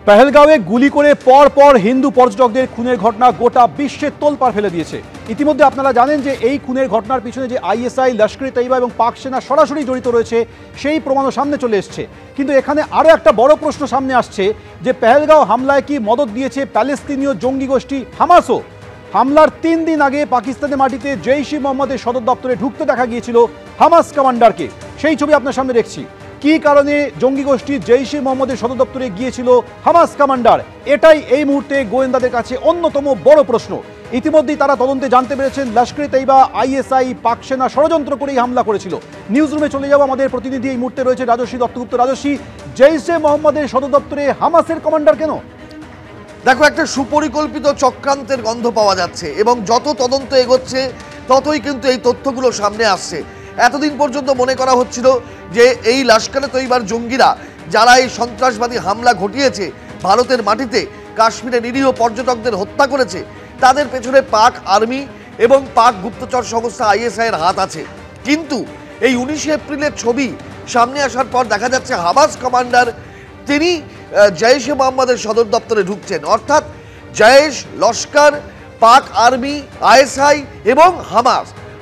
পেহেলগাঁওয়ে গুলি করে পর হিন্দু পর্যটকদের খুনের ঘটনা গোটা বিশ্বে তোলপাড় ফেলে দিয়েছে। ইতিমধ্যে আপনারা জানেন যে এই খুনের ঘটনার পিছনে যে আইএসআই, লস্কর ই তৈবা এবং পাক সেনা সরাসরি জড়িত রয়েছে সেই প্রমাণও সামনে চলে এসছে। কিন্তু এখানে আরও একটা বড় প্রশ্ন সামনে আসছে যে পেহেলগাঁও হামলায় কি মদদ দিয়েছে প্যালেস্তিনীয় জঙ্গি গোষ্ঠী হামাসও? হামলার 3 দিন আগে পাকিস্তানের মাটিতে জৈশ-ই মোহাম্মদের সদর দপ্তরে ঢুকতে দেখা গিয়েছিল হামাস কমান্ডারকে। সেই ছবি আপনার সামনে দেখছি। কি কারণে জঙ্গি গোষ্ঠী জৈশ-ই মোহাম্মদের সদর দপ্তরে গিয়েছিল হামাস কমান্ডার, এটাই এই মুহূর্তে গোয়েন্দাদের কাছে অন্যতম বড় প্রশ্ন। ইতিমধ্যেই তারা তদন্তে জানতে পেরেছেন লস্কর ই তৈবা, আইএসআই, পাক সেনা ষড়যন্ত্র করেই হামলা করেছিল। নিউজ রুমে চলে যাব, আমাদের প্রতিনিধি এই মুহূর্তে রয়েছে রাজস্বী দত্তগুপ্ত। রাজস্বী, জৈশ-ই মোহাম্মদের সদর দপ্তরে হামাসের কমান্ডার কেন? দেখো, একটা সুপরিকল্পিত চক্রান্তের গন্ধ পাওয়া যাচ্ছে এবং যত তদন্ত এগোচ্ছে ততই কিন্তু এই তথ্যগুলো সামনে আসছে। এতদিন পর্যন্ত মনে করা হচ্ছিল যে এই লস্কর ই তৈবার জঙ্গিরা যারা এই সন্ত্রাসবাদী হামলা ঘটিয়েছে ভারতের মাটিতে, কাশ্মীরে নিরীহ পর্যটকদের হত্যা করেছে, তাদের পেছনে পাক আর্মি এবং পাক গুপ্তচর সংস্থা আইএসআই এর হাত আছে। কিন্তু এই 19 এপ্রিলের ছবি সামনে আসার পর দেখা যাচ্ছে হামাস কমান্ডার তিনি জৈশ-ই মোহাম্মদের সদর দপ্তরে ঢুকছেন। অর্থাৎ জৈশ, লস্কর, পাক আর্মি, আইএসআই এবং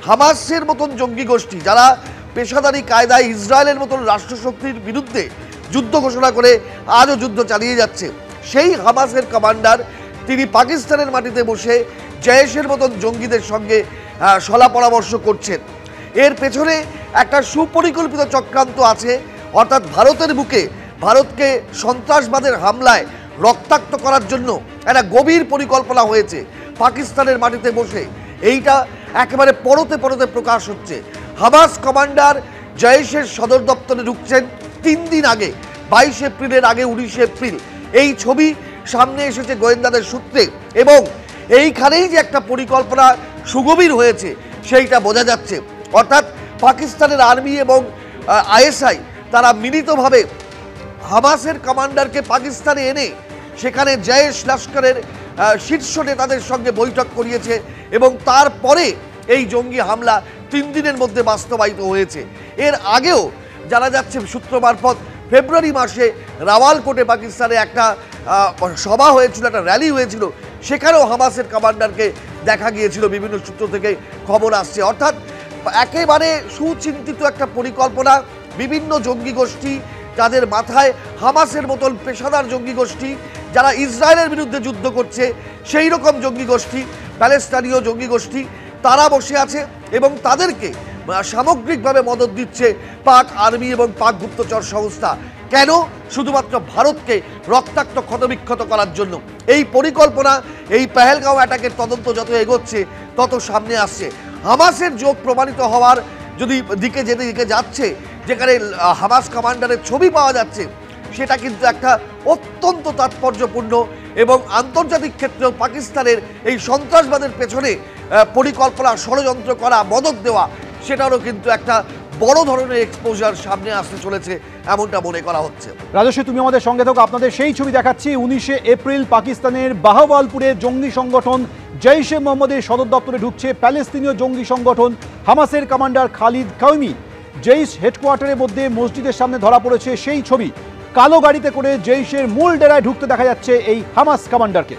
হামাসের মতন জঙ্গি গোষ্ঠী যারা পেশাদারি কায়দায় ইসরায়েলের মতন রাষ্ট্রশক্তির বিরুদ্ধে যুদ্ধ ঘোষণা করে আজও যুদ্ধ চালিয়ে যাচ্ছে, সেই হামাসের কমান্ডার তিনি পাকিস্তানের মাটিতে বসে জৈশের মতন জঙ্গিদের সঙ্গে সলা পরামর্শ করছেন। এর পেছনে একটা সুপরিকল্পিত চক্রান্ত আছে। অর্থাৎ ভারতের বুকে ভারতকে সন্ত্রাসবাদের হামলায় রক্তাক্ত করার জন্য একটা গভীর পরিকল্পনা হয়েছে পাকিস্তানের মাটিতে বসে। এইটা একেবারে পরতে প্রকাশ হচ্ছে। হামাস কমান্ডার জৈশের সদর দপ্তরে ঢুকছেন 3 দিন আগে, 22 এপ্রিলের আগে 19 এপ্রিল। এই ছবি সামনে এসেছে গোয়েন্দাদের সূত্রে এবং এইখানেই যে একটা পরিকল্পনা সুগভীর হয়েছে সেইটা বোঝা যাচ্ছে। অর্থাৎ পাকিস্তানের আর্মি এবং আইএসআই তারা মিলিতভাবে হামাসের কমান্ডারকে পাকিস্তানে এনে সেখানে জৈশ, লস্করের শীর্ষ নেতাদের সঙ্গে বৈঠক করিয়েছে এবং তারপরে এই জঙ্গি হামলা 3 দিনের মধ্যে বাস্তবায়িত হয়েছে। এর আগেও জানা যাচ্ছে সূত্র মারফত ফেব্রুয়ারি মাসে রাওয়ালকোটে পাকিস্তানে একটা সভা হয়েছিল, একটা র্যালি হয়েছিল, সেখানেও হামাসের কমান্ডারকে দেখা গিয়েছিল। বিভিন্ন সূত্র থেকে খবর আসছে। অর্থাৎ একেবারে সুচিন্তিত একটা পরিকল্পনা। বিভিন্ন জঙ্গি গোষ্ঠী, তাদের মাথায় হামাসের মতন পেশাদার জঙ্গি গোষ্ঠী যারা ইসরায়েলের বিরুদ্ধে যুদ্ধ করছে, সেই রকম জঙ্গি গোষ্ঠী, প্যালেস্তানীয় জঙ্গি গোষ্ঠী, তারা বসে আছে এবং তাদেরকে সামগ্রিকভাবে মদত দিচ্ছে পাক আর্মি এবং পাক গুপ্তচর সংস্থা। কেন? শুধুমাত্র ভারতকে রক্তাক্ত ক্ষতবিক্ষত করার জন্য। এই পরিকল্পনা, এই পেহেলগাঁও অ্যাটাকের তদন্ত যত এগোচ্ছে তত সামনে আসছে। হামাসের যোগ প্রমাণিত হওয়ার যেদিকে যাচ্ছে, যেখানে হামাস কমান্ডারের ছবি পাওয়া যাচ্ছে, সেটা কিন্তু একটা অত্যন্ত তাৎপর্যপূর্ণ এবং আন্তর্জাতিক ক্ষেত্রেও পাকিস্তানের এই সন্ত্রাসবাদের পেছনে পরিকল্পনা, ষড়যন্ত্র করা, মদত দেওয়া, সেটারও কিন্তু একটা বড় ধরনের এক্সপোজার সামনে আসতে চলেছে এমনটা মনে করা হচ্ছে। রাজস্বী, তুমি আমাদের সঙ্গে থাকো, আপনাদের সেই ছবি দেখাচ্ছি। 19 এপ্রিল পাকিস্তানের বাহওয়ালপুরে জঙ্গি সংগঠন জৈশ-ই মোহাম্মদের সদর দপ্তরে ঢুকছে প্যালেস্তিনীয় জঙ্গি সংগঠন হামাসের কমান্ডার খালিদ কাউমি। জৈশ হেডকোয়ার্টারের মধ্যে মসজিদের সামনে ধরা পড়েছে সেই ছবি। কালো গাড়িতে করে জৈশের মূল ডেরায় ঢুকতে দেখা যাচ্ছে এই হামাস কমান্ডারকে।